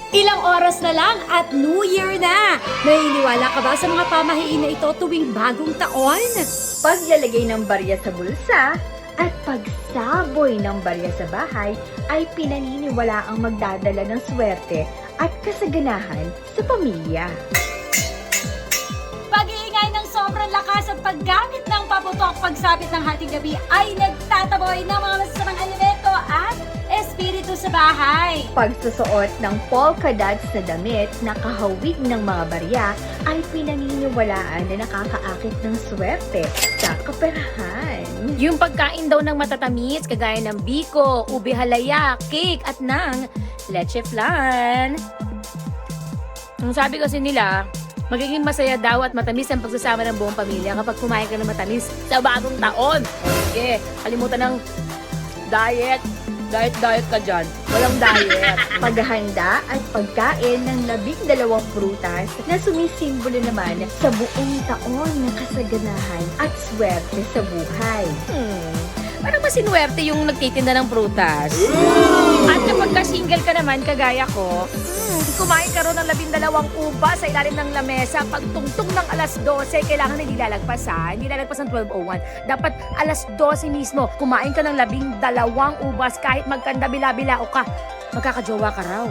Ilang oras na lang at New Year na! Naniniwala ka ba sa mga pamahiin na ito tuwing bagong taon? Paglalagay ng barya sa bulsa at pagsaboy ng barya sa bahay ay pinaniniwala ang magdadala ng swerte at kasaganahan sa pamilya. Pag-iingay ng sobrang lakas at paggamit ng paputok pagsapit ng hating gabi ay nagtataboy ng mga masasamang elemento at espiritu sa bahay. Pagsusuot ng polka dots na damit na kahawig ng mga barya ay pinaniniwalaan na nakakaakit ng swerte sa kaperahan. Yung pagkain daw ng matatamis, kagaya ng biko, ube halaya, cake, at ng leche flan. Ang sabi kasi nila, magiging masaya daw at matamis ang pagsasama ng buong pamilya kapag kumain ka ng matamis sa bagong taon. Okay, kalimutan ng diet. Diet ka dyan. Walang diet. Paghahanda at pagkain ng 12 prutas na sumisimbolo naman sa buong taon na kasaganahan at swerte sa buhay. Parang masinuwerte yung nagtitinda ng prutas. At kapag ka-single ka naman, kagaya ko, kumain ka ron ng 12 ubas sa ilalim ng lamesa. Pag tungtong ng alas 12, kailangan hindi lalagpas ha. Hindi lalagpas ng 12:01. Dapat alas 12 mismo, kumain ka ng 12 ubas kahit magkandabilabila o ka. Magkakajowa ka raw.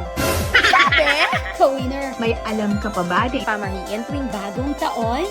Ka-winner, may alam ka pa ba di pamahiin tuwing bagong taon?